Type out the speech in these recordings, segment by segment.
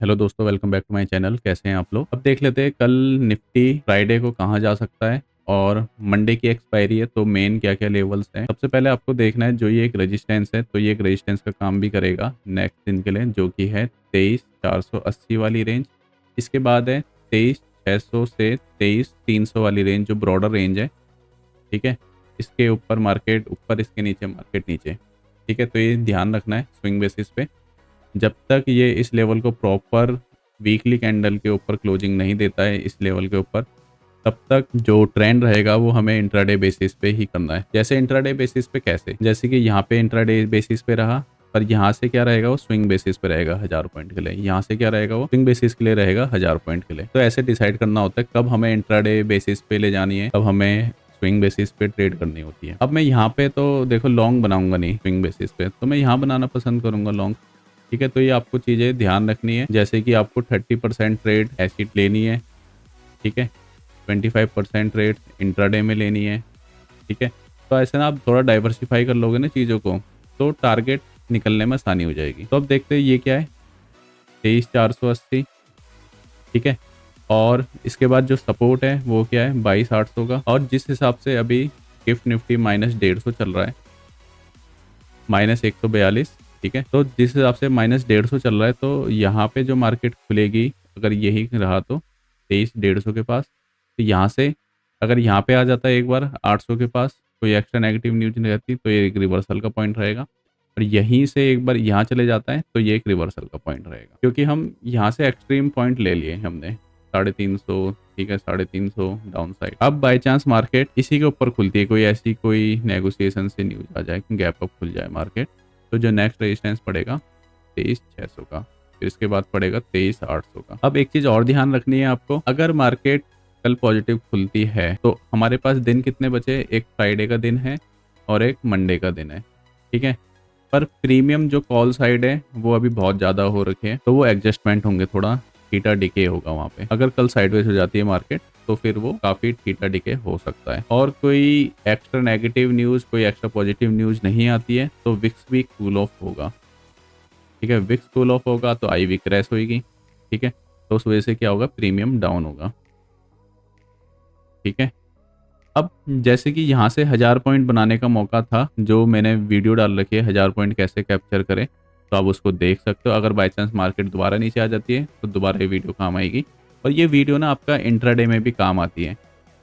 Hello दोस्तों, welcome back to my channel. कैसे हैं आप लोग? अब देख लेते हैं कल निफ्टी फ्राइडे को कहाँ जा सकता है और मंडे की एक्सपायरी है तो मेन क्या क्या लेवल्स हैं। सबसे पहले आपको देखना है जो ये एक रेजिस्टेंस है, तो ये एक रेजिस्टेंस का काम भी करेगा नेक्स्ट दिन के लिए, जो कि है 23,480 वाली रेंज। इसके बाद है 23,600 से 23,300 वाली रेंज, जो ब्रॉडर रेंज है। ठीक है, इसके ऊपर मार्केट ऊपर, इसके नीचे मार्केट नीचे। ठीक है, तो ये ध्यान रखना है स्विंग बेसिस पे। जब तक ये इस लेवल को प्रॉपर वीकली कैंडल के ऊपर क्लोजिंग नहीं देता है इस लेवल के ऊपर, तब तक जो ट्रेंड रहेगा वो हमें इंट्राडे बेसिस पे ही करना है। जैसे इंट्राडे बेसिस पे कैसे, जैसे कि यहाँ पे इंट्राडे बेसिस पे रहा, पर यहाँ से क्या रहेगा वो स्विंग बेसिस पे रहेगा 1000 पॉइंट के लिए। यहाँ से क्या रहेगा वो स्विंग बेसिस के लिए रहेगा 1000 पॉइंट के लिए। तो ऐसे डिसाइड करना होता है कब हमें इंट्राडे बेसिस पे ले जानी है, कब हमें स्विंग बेसिस पे ट्रेड करनी होती है। अब मैं यहाँ पे तो देखो लॉन्ग बनाऊंगा नहीं स्विंग बेसिस पे, तो मैं यहाँ बनाना पसंद करूंगा लॉन्ग। ठीक है, तो ये आपको चीज़ें ध्यान रखनी है, जैसे कि आपको 30% ट्रेड ऐसी लेनी है। ठीक है, 25% ट्रेड इंट्राडे में लेनी है। ठीक है, तो ऐसे ना आप थोड़ा डाइवर्सिफाई कर लोगे ना चीज़ों को, तो टारगेट निकलने में आसानी हो जाएगी। तो अब देखते हैं ये क्या है, 23,480। ठीक है, और इसके बाद जो सपोर्ट है वो क्या है, 22,800 का। और जिस हिसाब से अभी गिफ्ट निफ्टी -150 चल रहा है, -142। ठीक है, तो जिस हिसाब से -150 चल रहा है, तो यहाँ पे जो मार्केट खुलेगी अगर यही रहा तो 23,150 के पास, तो यहाँ से अगर यहाँ पे आ जाता है एक बार 800 के पास, कोई एक्स्ट्रा नेगेटिव न्यूज नहीं रहती, तो ये एक रिवर्सल का पॉइंट रहेगा। और यहीं से एक बार यहाँ चले जाता है तो ये एक रिवर्सल का पॉइंट रहेगा, क्योंकि हम यहाँ से एक्सट्रीम पॉइंट ले लिए हमने 350। ठीक है, 350 डाउन साइड। अब बाय चांस मार्केट इसी के ऊपर खुलती है, कोई ऐसी कोई नेगोशिएशन से न्यूज आ जाए, गैप अप खुल जाए मार्केट, तो जो नेक्स्ट रेजिस्टेंस पड़ेगा 23,600 का, फिर इसके बाद पड़ेगा 23,800 का। अब एक चीज और ध्यान रखनी है आपको, अगर मार्केट कल पॉजिटिव खुलती है तो हमारे पास दिन कितने बचे, एक फ्राइडे का दिन है और एक मंडे का दिन है। ठीक है, पर प्रीमियम जो कॉल साइड है वो अभी बहुत ज़्यादा हो रखे हैं, तो वो एडजस्टमेंट होंगे, थोड़ा थीटा डिके होगा वहाँ पे। अगर कल साइडवेज हो जाती है मार्केट तो फिर वो काफ़ी थीटा डिके हो सकता है। और कोई एक्स्ट्रा नेगेटिव न्यूज़, कोई एक्स्ट्रा पॉजिटिव न्यूज़ नहीं आती है तो विक्स भी कूल ऑफ होगा। ठीक है, विक्स कूल ऑफ होगा तो आई वी क्रैश होगी। ठीक है, तो उस वजह से क्या होगा, प्रीमियम डाउन होगा। ठीक है, अब जैसे कि यहाँ से 1000 पॉइंट बनाने का मौका था, जो मैंने वीडियो डाल रखी है 1000 पॉइंट कैसे कैप्चर करें, तो आप उसको देख सकते हो। अगर बाई चांस मार्केट दोबारा नीचे आ जाती है तो दोबारा ये वीडियो काम आएगी। और ये वीडियो ना आपका इंट्राडे में भी काम आती है।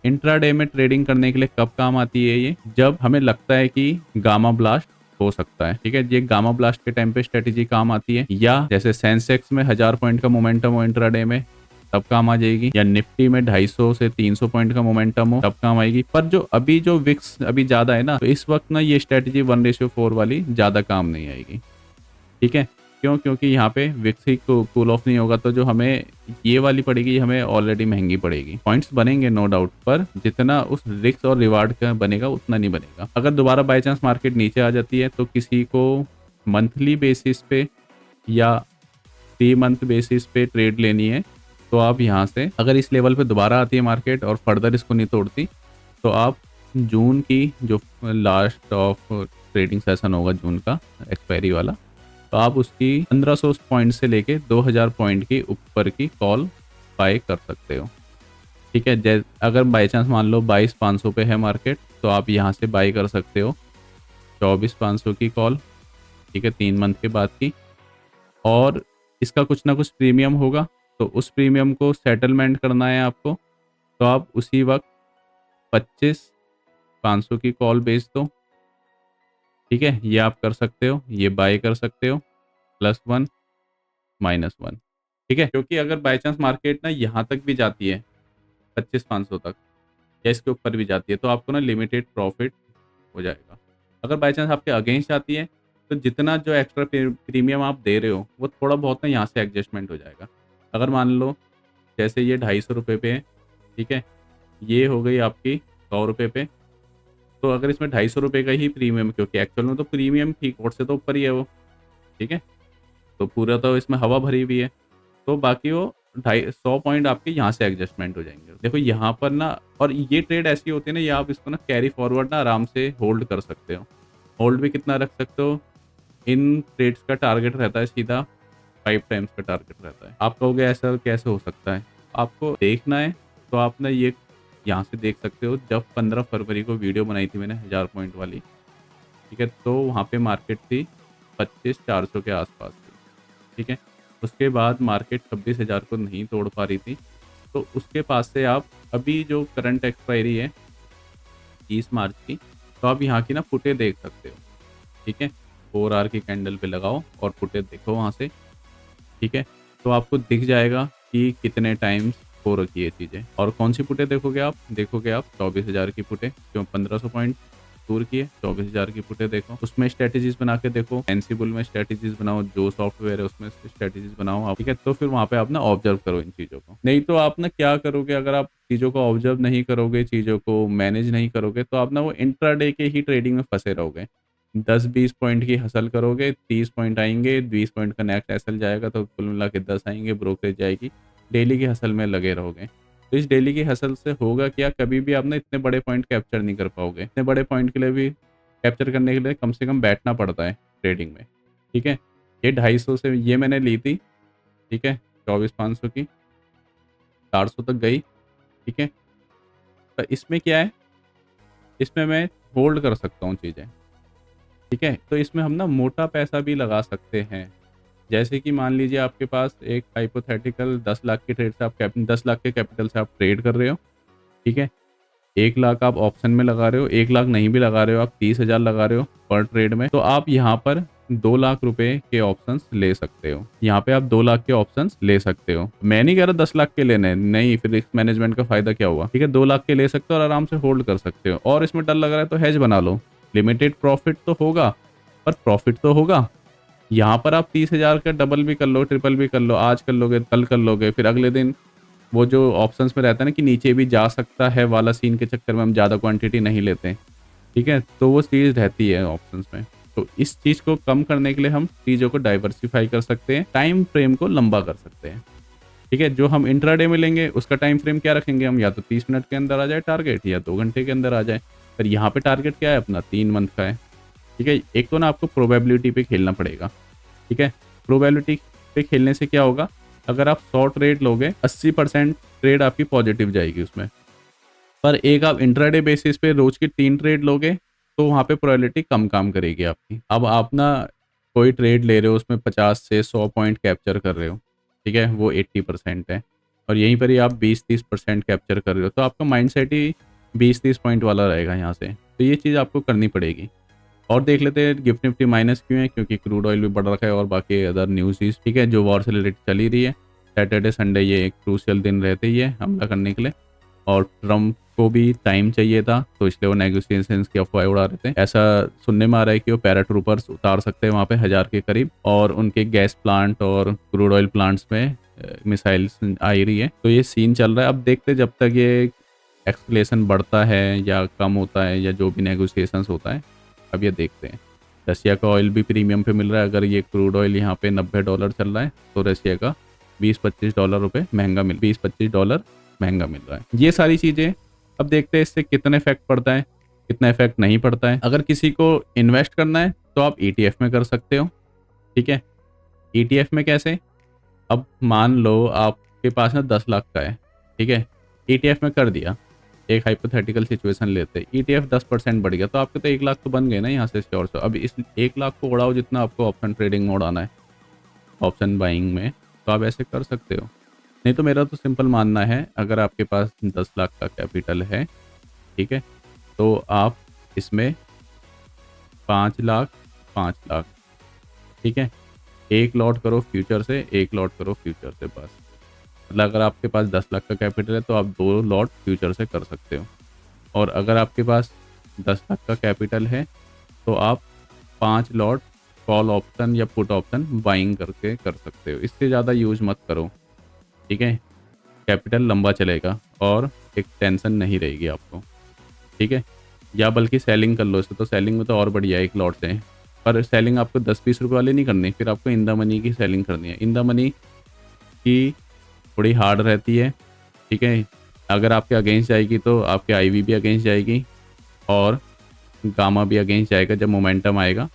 इंट्राडे में ट्रेडिंग करने के लिए कब काम आती है ये, जब हमें लगता है कि गामा ब्लास्ट हो सकता है। ठीक है, ये गामा ब्लास्ट के टाइम पे स्ट्रेटेजी काम आती है, या जैसे सेंसेक्स में 1000 पॉइंट का मोमेंटम हो इंट्राडे में तब काम आ जाएगी, या निफ्टी में 250 से 300 पॉइंट का मोमेंटम हो तब काम आएगी। पर जो अभी जो विक्स अभी ज्यादा है ना, तो इस वक्त ना ये स्ट्रेटेजी 1:4 वाली ज्यादा काम नहीं आएगी। ठीक है, क्यों, क्योंकि यहाँ पे विक्स ही कूल ऑफ नहीं होगा, तो जो हमें ये वाली पड़ेगी हमें ऑलरेडी महंगी पड़ेगी। पॉइंट्स बनेंगे नो डाउट, पर जितना उस रिस्क और रिवार्ड का बनेगा उतना नहीं बनेगा। अगर दोबारा बाई चांस मार्केट नीचे आ जाती है तो किसी को मंथली बेसिस पे या 3 मंथ बेसिस पे ट्रेड लेनी है, तो आप यहाँ से अगर इस लेवल पे दोबारा आती है मार्केट और फर्दर इसको नहीं तोड़ती, तो आप जून की जो लास्ट ऑफ ट्रेडिंग सेशन होगा जून का एक्सपायरी वाला, तो आप उसकी 1500 पॉइंट से लेके 2000 पॉइंट की ऊपर की कॉल बाय कर सकते हो। ठीक है, अगर बाई चांस मान लो 22,500 पे है मार्केट, तो आप यहाँ से बाय कर सकते हो 24,500 की कॉल। ठीक है, 3 मंथ के बाद की। और इसका कुछ ना कुछ प्रीमियम होगा, तो उस प्रीमियम को सेटलमेंट करना है आपको, तो आप उसी वक्त 25,500 की कॉल बेच दो। ठीक है, ये आप कर सकते हो, ये बाय कर सकते हो +1 -1। ठीक है, क्योंकि अगर बाई चांस मार्केट ना यहाँ तक भी जाती है 25,500 तक, या इसके ऊपर भी जाती है, तो आपको ना लिमिटेड प्रॉफिट हो जाएगा। अगर बाई चांस आपके अगेंस्ट आती है, तो जितना जो एक्स्ट्रा प्रीमियम आप दे रहे हो वो थोड़ा बहुत ना यहाँ से एडजस्टमेंट हो जाएगा। अगर मान लो जैसे ये 250 रुपये पे है, ठीक है, ये हो गई आपकी 100 रुपये पे, तो अगर इसमें 250 रुपये का ही प्रीमियम, क्योंकि एक्चुअल में तो प्रीमियम ठीक और से तो ऊपर ही है वो। ठीक है, तो पूरा तो इसमें हवा भरी हुई है, तो बाकी वो 250 पॉइंट आपके यहाँ से एडजस्टमेंट हो जाएंगे। देखो यहाँ पर ना, और ये ट्रेड ऐसी होती है ना, ये आप इसको ना कैरी फॉरवर्ड ना आराम से होल्ड कर सकते हो। होल्ड भी कितना रख सकते हो, इन ट्रेड्स का टारगेट रहता है सीधा 5 टाइम्स का टारगेट रहता है। आप कहोगे ऐसा कैसे हो सकता है? आपको देखना है तो आप ना ये यहाँ से देख सकते हो। जब 15 फरवरी को वीडियो बनाई थी मैंने 1000 पॉइंट वाली, ठीक है, तो वहाँ पे मार्केट थी 25,400 के आसपास थी, ठीक है। उसके बाद मार्केट 26,000 को नहीं तोड़ पा रही थी, तो उसके पास से आप अभी जो करंट एक्सपायरी है 30 मार्च की, तो आप यहाँ की ना फुटेज देख सकते हो, ठीक है। 4 आवर की कैंडल पे लगाओ और फुटेज देखो वहाँ से, ठीक है। तो आपको दिख जाएगा कि कितने टाइम्स हो रखी है चीज़ें। और कौन सी फुटेज देखोगे आप 24,000 की फुटेज, क्यों 1500 पॉइंट दूर की है, 24,000 की फुटेज देखो, उसमें स्ट्रेटेजीज बना के देखो। एनसीबुल में स्ट्रेटेजीज बनाओ, जो सॉफ्टवेयर है उसमें स्ट्रेटेजीज बनाओ आप, ठीक है। तो फिर वहाँ पे आप ना ऑब्जर्व करो इन चीज़ों को। नहीं तो आप ना क्या करोगे, अगर आप चीज़ों को ऑब्जर्व नहीं करोगे, चीज़ों को मैनेज नहीं करोगे, तो आप ना वो इंट्राडे के ही ट्रेडिंग में फंसे रहोगे। 10-20 पॉइंट की हसल करोगे, 30 पॉइंट आएंगे, 20 पॉइंट का नेक्स्ट एसएल जाएगा, तो कुल मिला के 10 आएंगे, ब्रोकरेज जाएगी। डेली की हसल में लगे रहोगे। तो इस डेली की हसल से होगा क्या, कभी भी आप ना इतने बड़े पॉइंट कैप्चर नहीं कर पाओगे। इतने बड़े पॉइंट के लिए भी कैप्चर करने के लिए कम से कम बैठना पड़ता है ट्रेडिंग में, ठीक है। ये 250 से ये मैंने ली थी, ठीक है, 24,500 की, 400 तक गई, ठीक है। पर इसमें क्या है, इसमें मैं होल्ड कर सकता हूँ चीज़ें, ठीक है। तो इसमें हम ना मोटा पैसा भी लगा सकते हैं। जैसे कि मान लीजिए आपके पास एक हाइपोथेटिकल 10 लाख के ट्रेड से आप 10 लाख के कैपिटल से आप ट्रेड कर रहे हो, ठीक है। 1 लाख आप ऑप्शन में लगा रहे हो, 1 लाख नहीं भी लगा रहे हो, आप 30,000 लगा रहे हो पर ट्रेड में, तो आप यहाँ पर 2 लाख रुपए के ऑप्शंस ले सकते हो। यहाँ पे आप 2 लाख के ऑप्शंस ले सकते हो। मैं नहीं कह रहा 10 लाख के लेने हैं, नहीं, फिर रिस्क मैनेजमेंट का फायदा क्या हुआ, ठीक है। 2 लाख के ले सकते हो और आराम से होल्ड कर सकते हो। और इसमें डर लग रहा है तो हेज बना लो, लिमिटेड प्रॉफिट तो होगा पर प्रॉफिट तो होगा। यहाँ पर आप 30,000 का डबल भी कर लो, ट्रिपल भी कर लो, आज कर लोगे, कल कर लोगे, फिर अगले दिन वो जो ऑप्शंस में रहता है ना कि नीचे भी जा सकता है वाला सीन के चक्कर में हम ज़्यादा क्वांटिटी नहीं लेते हैं, ठीक है। तो वो चीज़ रहती है ऑप्शंस में। तो इस चीज़ को कम करने के लिए हम चीज़ों को डाइवर्सिफाई कर सकते हैं, टाइम फ्रेम को लंबा कर सकते हैं, ठीक है। जो हम इंट्राडे में लेंगे उसका टाइम फ्रेम क्या रखेंगे हम, या तो 30 मिनट के अंदर आ जाए टारगेट, या 2 घंटे के अंदर आ जाए। पर यहाँ पे टारगेट क्या है अपना, 3 मंथ का है, ठीक है। एक तो ना आपको प्रोबेबिलिटी पे खेलना पड़ेगा, ठीक है। प्रोबेबिलिटी पे खेलने से क्या होगा, अगर आप 100 ट्रेड लोगे 80% ट्रेड आपकी पॉजिटिव जाएगी उसमें। पर एक आप इंट्राडे बेसिस पे रोज की 3 ट्रेड लोगे तो वहाँ पे प्रोबेबिलिटी कम काम करेगी आपकी। अब आप ना कोई ट्रेड ले रहे हो उसमें 50 से 100 पॉइंट कैप्चर कर रहे हो, ठीक है, वो 80% है, और यहीं पर ही आप 20-30% कैप्चर कर रहे हो, तो आपका माइंडसेट ही 20-30 पॉइंट वाला रहेगा यहाँ से। तो ये चीज़ आपको करनी पड़ेगी। और देख लेते हैं गिफ्ट निफ्टी माइनस क्यों है, क्योंकि क्रूड ऑयल भी बढ़ रखा है और बाकी अदर न्यूज़, ठीक है, जो वॉर से रिलेटेड चल ही रही है। सैटरडे संडे ये एक क्रूशियल दिन रहते ही है हमला करने के लिए, और ट्रम्प को भी टाइम चाहिए था, तो इसलिए वो नेगोशिएशंस की अफवाह उड़ा रहे थे। ऐसा सुनने में आ रहा है कि वो पैराट्रूपर्स उतार सकते हैं वहाँ पे 1000 के करीब, और उनके गैस प्लांट और क्रूड ऑयल प्लांट्स में मिसाइल्स आ ही रही है। तो ये सीन चल रहा है। अब देखते जब तक ये एक्सकलेशन बढ़ता है या कम होता है, या जो भी नेगोशिएशंस होता है, अब ये देखते हैं। रशिया का ऑयल भी प्रीमियम पे मिल रहा है। अगर ये क्रूड ऑयल यहाँ पे $90 चल रहा है तो रशिया का $20-25 महंगा $20-25 महंगा मिल रहा है। ये सारी चीज़ें अब देखते हैं इससे कितना इफेक्ट पड़ता है, कितना इफेक्ट नहीं पड़ता है। अगर किसी को इन्वेस्ट करना है तो आप ETF में कर सकते हो, ठीक है। ETF में कैसे, अब मान लो आपके पास ना 10 लाख का है, ठीक है, ETF में कर दिया। एक हाइपोथेटिकल सिचुएशन लेते हैं, ETF 10% बढ़ गया तो आपके तो 1 लाख तो बन गए ना यहाँ से श्योर से। अब इस 1 लाख को उड़ाओ जितना आपको ऑप्शन ट्रेडिंग में उड़ाना है, ऑप्शन बाइंग में, तो आप ऐसे कर सकते हो। नहीं तो मेरा तो सिंपल मानना है, अगर आपके पास 10 लाख का कैपिटल है, ठीक है, तो आप इसमें 5 लाख 5 लाख, ठीक है, एक लॉट करो फ्यूचर से, एक लॉट करो फ्यूचर से, बस। मतलब अगर आपके पास 10 लाख का कैपिटल है तो आप 2 लॉट फ्यूचर से कर सकते हो। और अगर आपके पास 10 लाख का कैपिटल है तो आप 5 लॉट कॉल ऑप्शन या पुट ऑप्शन बाइंग करके कर सकते हो। इससे ज़्यादा यूज मत करो, ठीक है। कैपिटल लंबा चलेगा और एक टेंशन नहीं रहेगी आपको, ठीक है। या बल्कि सेलिंग कर लो इसे, तो सेलिंग में तो और बढ़िया है एक लॉट से। पर सेलिंग आपको 10-20 रुपये वाली नहीं करनी, फिर आपको इन द मनी की सेलिंग करनी है। इन द मनी की थोड़ी हार्ड रहती है, ठीक है। अगर आपके अगेंस्ट जाएगी तो आपके IV भी अगेंस्ट जाएगी और गामा भी अगेंस्ट जाएगा जब मोमेंटम आएगा।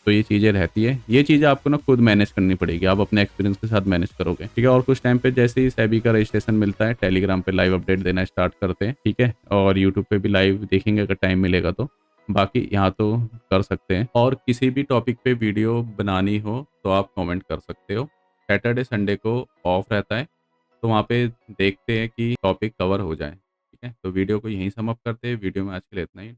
तो ये चीज़ें रहती है, ये चीज़ें आपको ना खुद मैनेज करनी पड़ेगी, आप अपने एक्सपीरियंस के साथ मैनेज करोगे, ठीक है। और कुछ टाइम पे जैसे ही सेबी का रजिस्ट्रेशन मिलता है, टेलीग्राम पे लाइव अपडेट देना स्टार्ट करते हैं, ठीक है। और यूट्यूब पे भी लाइव देखेंगे अगर टाइम मिलेगा तो। बाकी यहाँ तो कर सकते हैं, और किसी भी टॉपिक पे वीडियो बनानी हो तो आप कमेंट कर सकते हो। सैटरडे संडे को ऑफ रहता है, तो वहाँ पे देखते हैं कि टॉपिक कवर हो जाए, ठीक है। तो वीडियो को यहीं सम अप करते हैं, वीडियो में आज के लिए इतना ही।